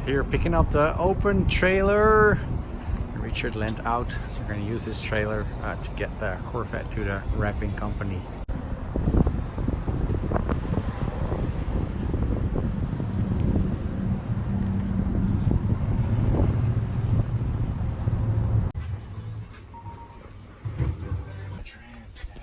Here picking up the open trailer. Richard lent out, so we're going to use this trailer to get the Corvette to the wrapping company.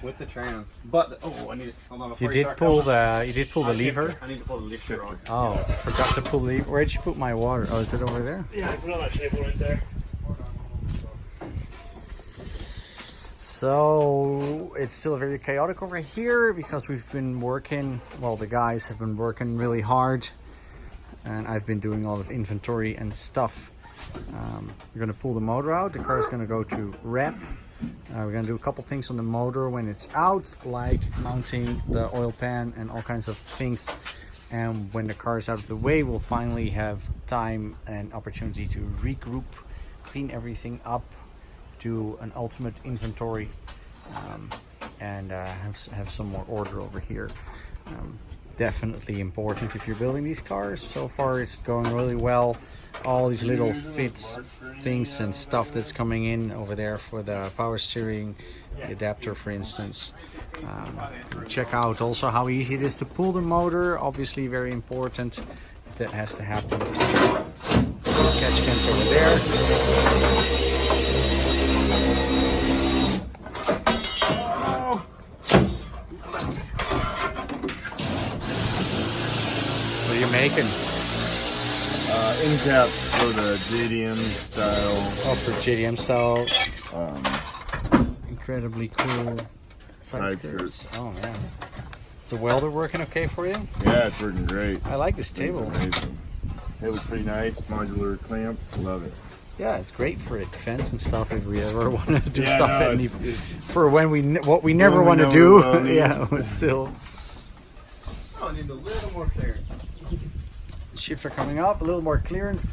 With the trans, but oh, I need. Hold on. You did pull the lever. I need to pull the lift shifter on. Oh, forgot to pull the lever. Where'd you put my water? Oh, is it over there? Yeah, I put it on that table right there. So it's still very chaotic over here because we've been working. Well, the guys have been working really hard, and I've been doing a lot of inventory and stuff. We're gonna pull the motor out. The car is gonna go to wrap. We're gonna do a couple things on the motor when it's out, like mounting the oil pan and all kinds of things. And when the car is out of the way, we'll finally have time and opportunity to regroup, clean everything up, do an ultimate inventory, and have some more order over here. Definitely important if you're building these cars. So far it's going really well. All these little fits, things and stuff that's coming in over there for the power steering, the adapter for instance. Check out also how easy it is to pull the motor, obviously very important. That has to happen. Catch cans over there. What are you making? In-caps for the JDM style. Oh, for JDM style. Incredibly cool side skirts. Oh man. Is the welder working okay for you? Yeah, it's working great. I like this table. Amazing. It was pretty nice. Modular clamps. Love it. Yeah, it's great for defense and stuff if we ever want to do stuff no, for when what we never want to do. Yeah, but still. Oh, I need a little more clearance. Shifter coming up, a little more clearance.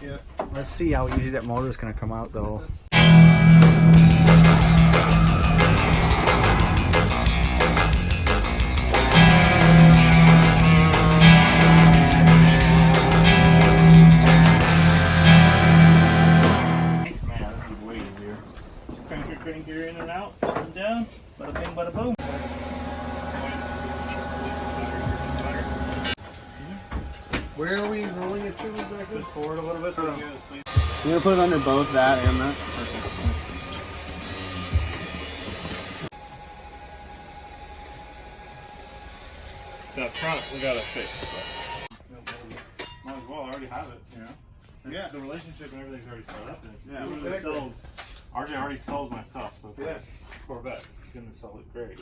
Yeah. Let's see how easy that motor is going to come out though. Man, this is way easier. Crank your in and out, up and down, bada bing, bada boom. Where are we rolling it to exactly? Just forward a little bit so you get asleep. You're gonna put it under both that and that. Perfect. The front we gotta fix, but might as well. I already have it, you know. Yeah. The relationship and everything's already set up. And it's, Yeah, really sells. RJ already sells my stuff, so it's like Corvette. He's gonna sell it great.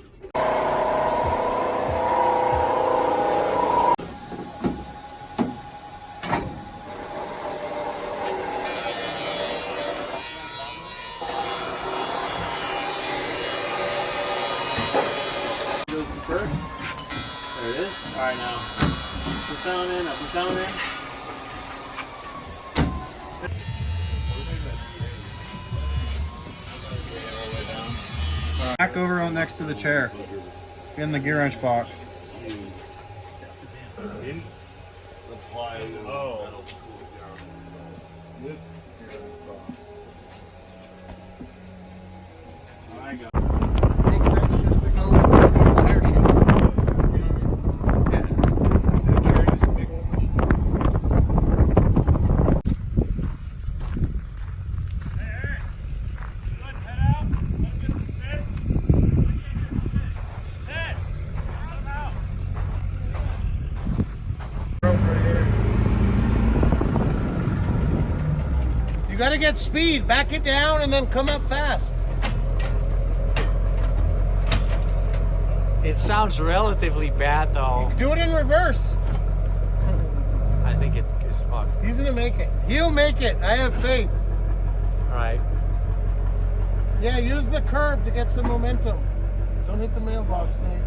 First, there it is. All right, now push down in, up and down in. Back over on next to the chair in the gear wrench box. Oh. This I got. You gotta get speed, back it down and then come up fast. It sounds relatively bad though. Do it in reverse. I think it's fucked. He's gonna make it. He'll make it. I have faith. Right. Yeah, use the curb to get some momentum. Don't hit the mailbox, Nate.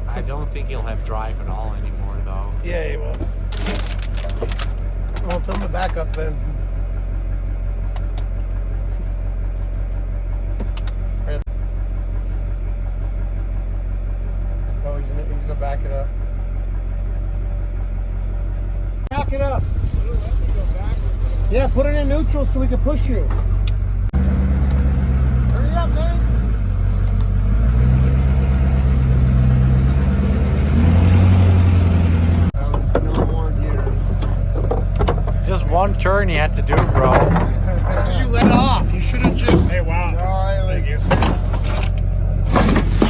I don't think he'll have drive at all anymore though. Yeah, he will. Well, tell him to back up then. Oh, he's gonna back it up. Back it up. Yeah, put it in neutral so we can push you. Hurry up, man. No more gears. Just one turn you had to do, bro. Because you let off. You should have just. Hey, wow. No, I Thank you.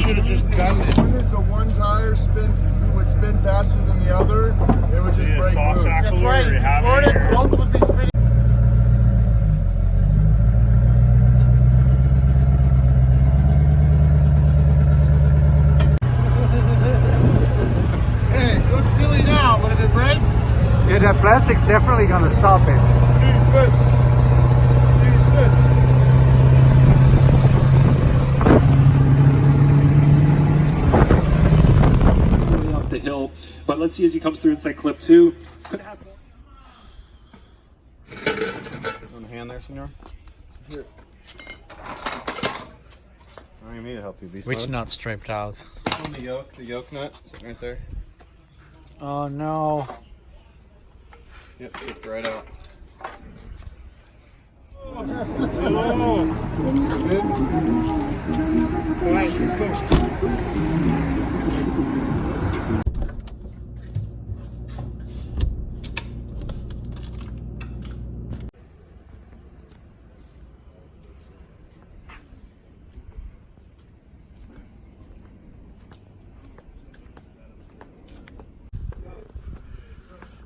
Should have just gunned it. When does the one tire would spin faster than the other, it would just Yeah, break soft loose. shackle. That's right. If you floored it, both would be spinning. Hey, it looks silly now, but if it breaks, Yeah, that plastic's definitely gonna stop it. Up the hill, but let's see as he comes through inside clip 2. Could have On the hand there, senor? Here. I need to help you, beast. Which nut stripped out? On the yoke nut, sitting right there. Oh no. Yep, slipped right out. Oh. Good. alright, let's go.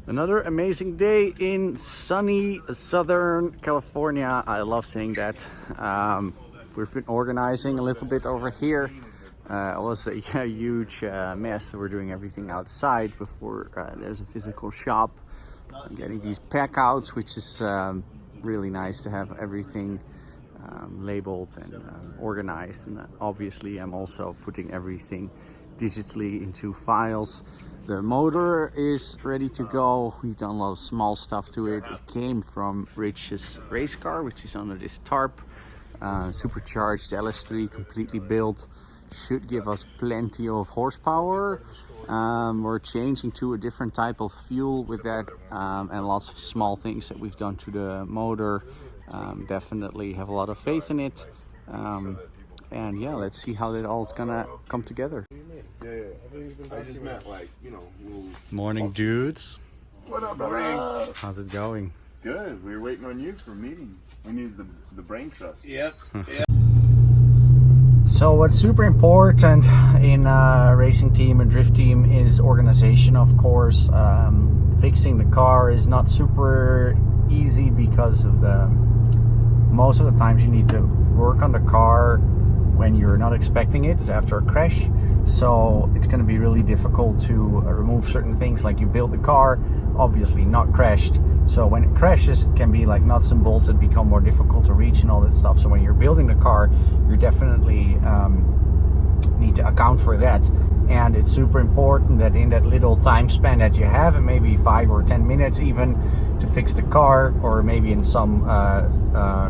Another amazing day in sunny Southern California. I love saying that. We've been organizing a little bit over here. It was a huge mess. We're doing everything outside before there's a physical shop. I'm getting these pack outs, which is really nice to have everything labeled and organized. And obviously I'm also putting everything digitally into files. The motor is ready to go. We've done a lot of small stuff to it. It came from Rich's race car, which is under this tarp. Supercharged LS3, completely built. Should give us plenty of horsepower. We're changing to a different type of fuel with that, and lots of small things that we've done to the motor. Definitely have a lot of faith in it. And yeah, let's see how that all is gonna come together. Yeah. I just meant like, we'll... Morning, dudes. What up, brother? How's it going? Good. We were waiting on you for a meeting. We need the brain trust. Yep. So what's super important in a racing team and drift team is organization, of course. Fixing the car is not super easy because of most of the times you need to work on the car when you're not expecting it. It's after a crash, so it's going to be really difficult to remove certain things. Like you build the car, obviously not crashed, so when it crashes it can be like nuts and bolts that become more difficult to reach and all that stuff. So when you're building the car, you definitely need to account for that, and it's super important that in that little time span that you have, and maybe 5 or 10 minutes even, to fix the car, or maybe in some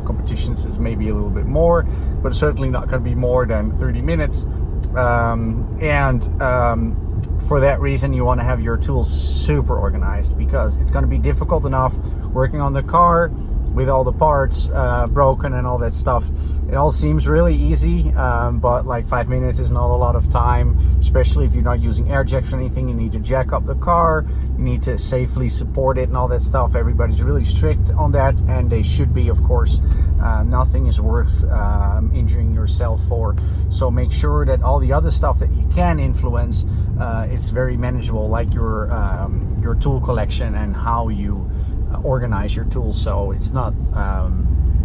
competitions it's maybe a little bit more, but certainly not going to be more than 30 minutes. For that reason you want to have your tools super organized, because it's going to be difficult enough working on the car with all the parts broken and all that stuff. It all seems really easy, but like 5 minutes is not a lot of time, especially if you're not using air jacks or anything. You need to jack up the car, you need to safely support it and all that stuff. Everybody's really strict on that, and they should be, of course. Nothing is worth injuring yourself for. So make sure that all the other stuff that you can influence, it's very manageable, like your tool collection and how you organize your tools. So it's not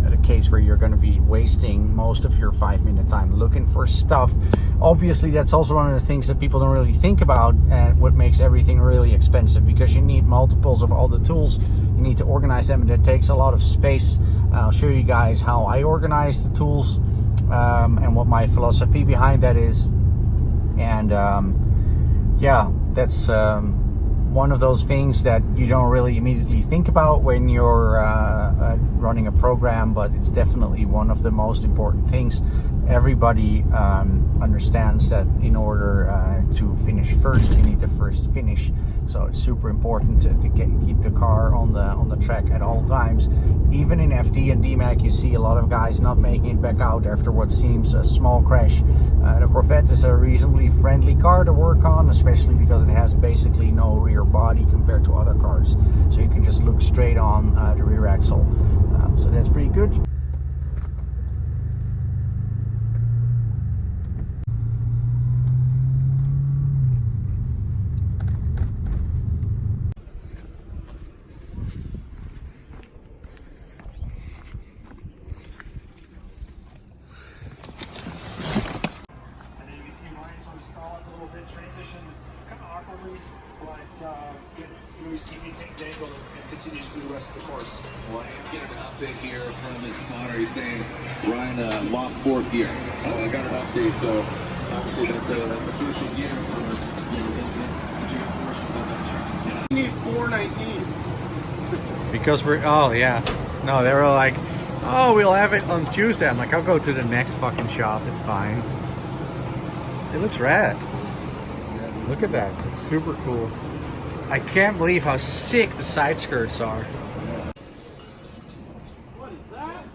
a case where you're going to be wasting most of your 5-minute time looking for stuff. Obviously that's also one of the things that people don't really think about, and what makes everything really expensive, because you need multiples of all the tools. You need to organize them, and that takes a lot of space. I'll show you guys how I organize the tools, and what my philosophy behind that is. And yeah, that's one of those things that you don't really immediately think about when you're running a program, but it's definitely one of the most important things everybody understands that in order to finish first, you need to first finish. So it's super important to keep the car on the track at all times. Even in FD and DMAC, you see a lot of guys not making it back out after what seems a small crash. The Corvette is a reasonably friendly car to work on, especially because it has basically no rear body compared to other cars. So you can just look straight on the rear axle. So that's pretty good. Transitions kind of awkwardly, but he maintains angle and continues through the rest of the course. Well, I am getting an update here from his spotter. He's saying Ryan lost fourth gear. So I got an update. So obviously that's a crucial gear for We need 419. Because oh yeah, no, they were like, oh, we'll have it on Tuesday. I'm like, I'll go to the next fucking shop, it's fine. It looks rad. Look at that, it's super cool. I can't believe how sick the side skirts are. What is that?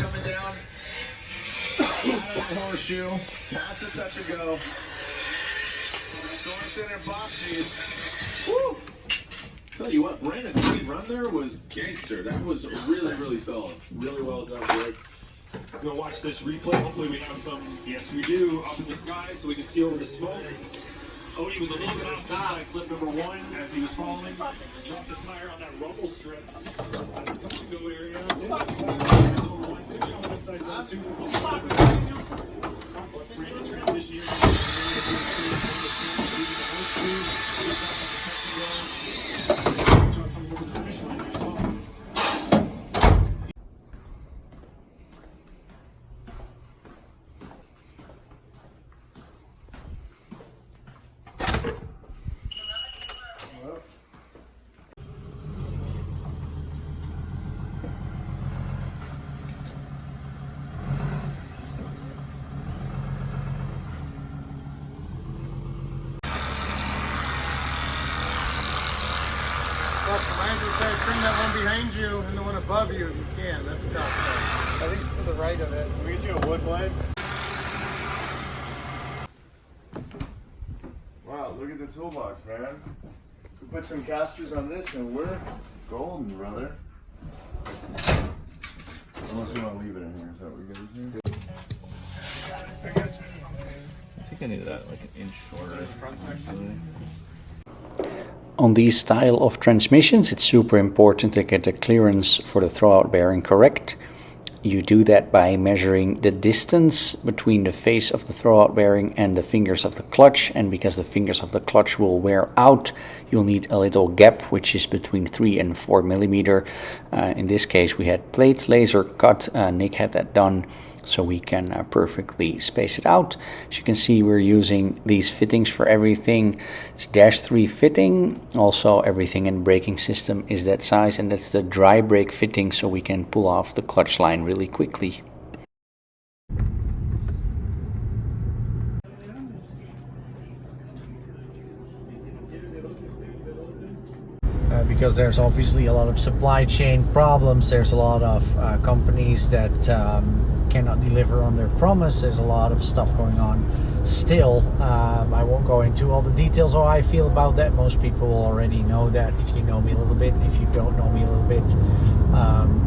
coming down. Out of the horseshoe. Past the touch and go. Sorensen and Bakchis. Woo! Tell you what, Brandon, the lead run there was gangster. That was really, really solid. Really well done, Greg. I'm gonna watch this replay. Hopefully we have some, yes we do, up in the sky so we can see over the smoke. Odie was a little bit off the side, flip number one as he was falling. Dropped the tire on that rumble strip at the touch-and-go area. Didn't over one. Good job on inside zone two for just Brandon transition here. Bring that one behind you and the one above you if you can. That's tough. At least to the right of it. Can we get you a wood blade? Wow, look at the toolbox, man. We put some casters on this and we're golden, brother. Unless we want to leave it in here. Is that what you guys do? I think I need that like an inch shorter. On these style of transmissions, it's super important to get the clearance for the throwout bearing correct. You do that by measuring the distance between the face of the throwout bearing and the fingers of the clutch, and because the fingers of the clutch will wear out, you'll need a little gap which is between 3 and 4 millimeter. In this case we had plates laser cut. Nick had that done so we can perfectly space it out. As you can see, we're using these fittings for everything. It's -3 fitting. Also everything in braking system is that size, and that's the dry brake fitting so we can pull off the clutch line really quickly. Because there's obviously a lot of supply chain problems, there's a lot of companies that cannot deliver on their promise. There's a lot of stuff going on still. I won't go into all the details how I feel about that. Most people already know that if you know me a little bit. If you don't know me a little bit,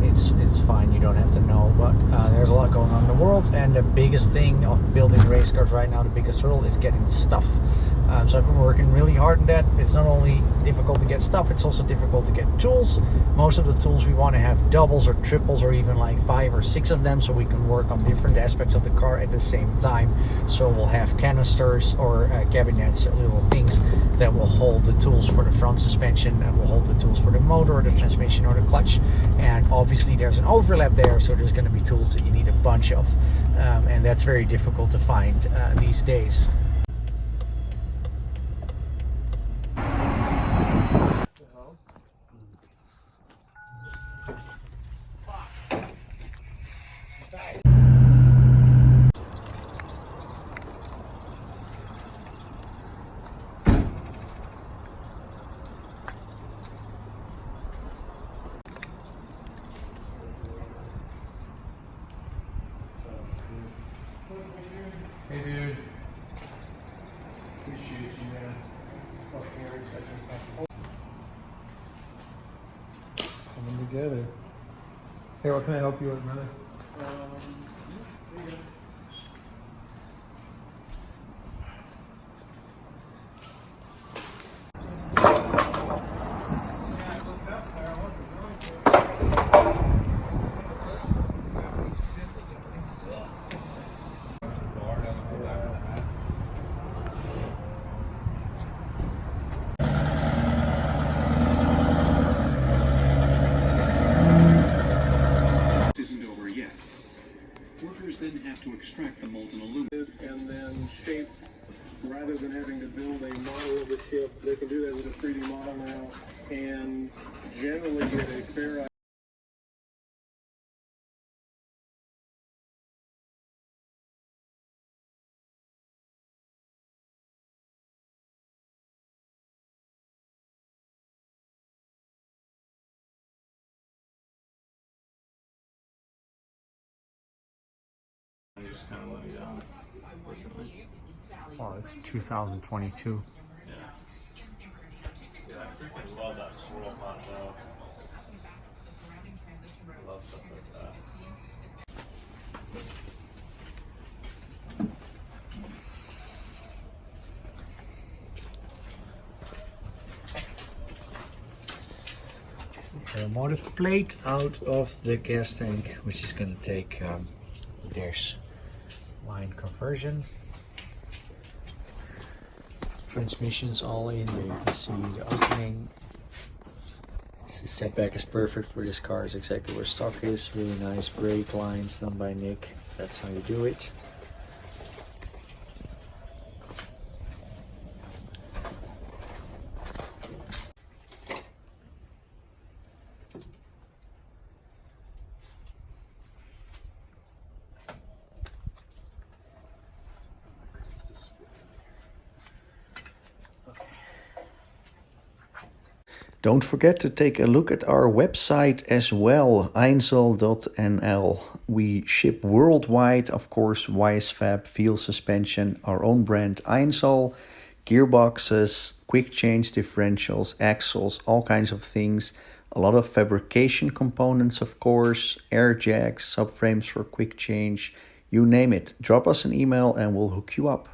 it's fine, you don't have to know. But there's a lot going on in the world, and the biggest thing of building race cars right now, the biggest hurdle is getting stuff. So I've been working really hard on that. It's not only difficult to get stuff, it's also difficult to get tools. Most of the tools we want to have doubles or triples or even like 5 or 6 of them, so we can work on different aspects of the car at the same time. So we'll have canisters or cabinets, little things that will hold the tools for the front suspension, and will hold the tools for the motor or the transmission or the clutch. And obviously there's an overlap there, so there's going to be tools that you need a bunch of, and that's very difficult to find these days. there. Fucking every second time. Coming together. Hey, what can I help you with, brother? Isn't over yet. Workers then have to extract the molten aluminum. And then shape, rather than having to build a model of the ship, they can do that with a 3D model now, and generally get a fair idea. And just kind of let me down, unfortunately. Oh, it's 2022. Yeah. Yeah, I freaking love that swirl pot though. I love stuff like that. Automotive plate out of the gas tank, which is going to take there's line conversion. Transmissions all in there. You can see the opening. The setback is perfect for this car. It's exactly where stock is. Really nice brake lines done by Nick. That's how you do it. Don't forget to take a look at our website as well, einzel.nl. We ship worldwide, of course, Wisefab, Feel Suspension, our own brand Einzel, gearboxes, quick change differentials, axles, all kinds of things. A lot of fabrication components, of course, air jacks, subframes for quick change, you name it. Drop us an email and we'll hook you up.